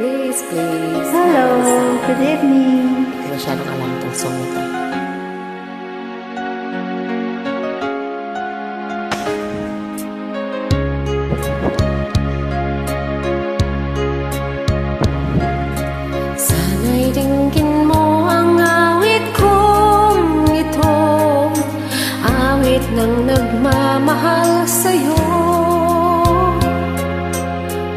Please, please. Hello, good evening. Hindi masyadong alam itong song ito. Sana'y dinggin mo ang awit kong ito, awit ng nagmamahal sa'yo,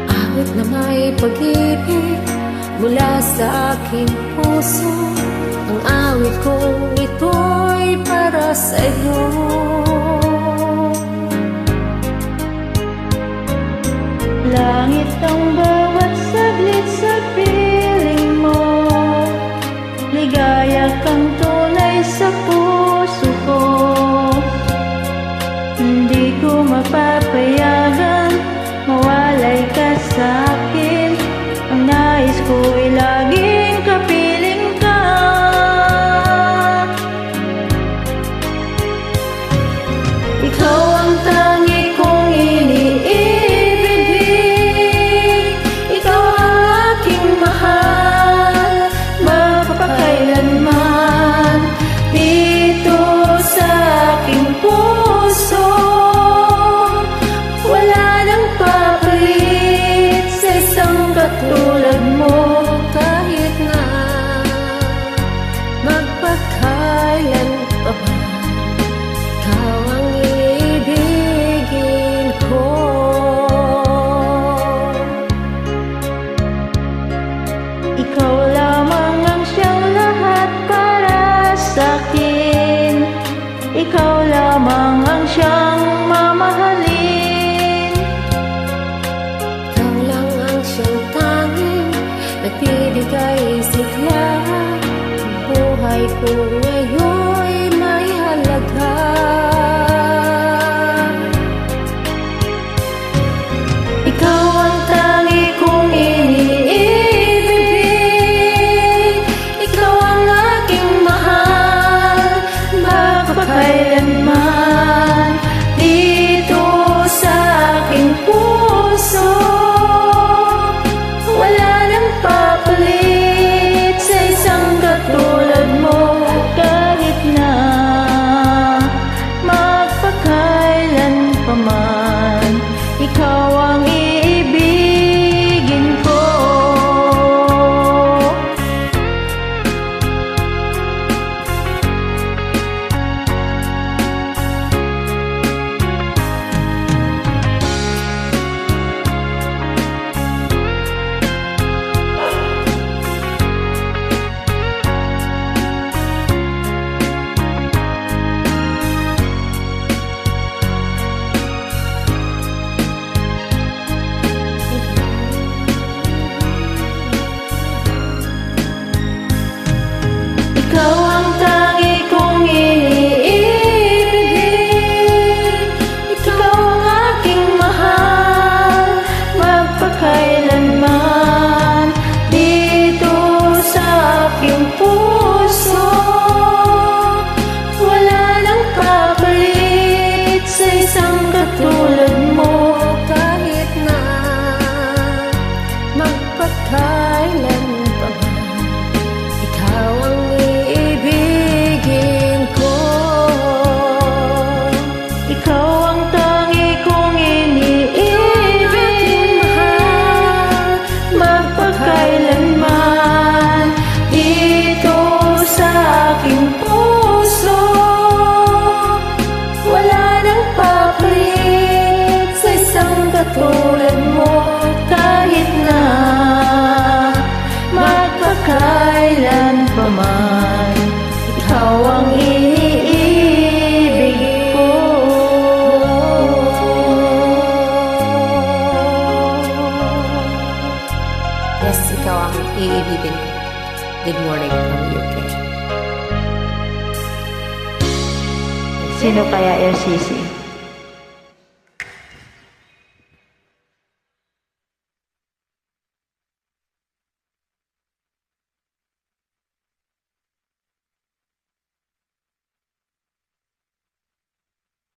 awit na may pag-ibig mula sa aking puso. Ang awit kong ito'y para sa'yo. Langit ang bawat saglit sa piling mo, ligaya kang tunay sa puso ko. Hindi ko mapapayagan mawalay ka sa akin. Ang nais ko'y laging kapiling ka. Ikaw ang tangi kong iniibig, ikaw ang aking mahal, magpakailanman. Dito sa aking puso, wala nang papalit sa isang katulad mo. Kahit na magpakailan pa ba, ikaw ang ibigin ko. Ikaw lamang ang siyang lahat para sa'kin. Ikaw lamang ang siyang mamahalin. Ikaw lang ang siyang tanging nagbibigay sigla. Ang buhay ko ngayon'y may halaga. Ikaw ang tangi kong iniibig, ikaw ang aking mahal, magpakailanman. Dito sa aking puso, wala nang papalit sa isang katulad mo. Kahit na magpakailan pa man, ikaw ang iibigin ko. Ikaw ang tangi kong iniibig, ikaw ang aking mahal, magpakailanman. Dito sa aking puso, wala nang papalit sa isang katulad mo. Kahit na magpakailan pa ba, ikaw ang ibigin ko. Ikaw ang tangi kong iniibig, magpakailanman. Dito sa aking puso, wala nang papalit sa isang katulad mo. Kahit na magpakailan pa man, ikaw ang iniibig ko. Yes, ikaw ang iibigin ko. Good morning from UK. Sino kaya LCC?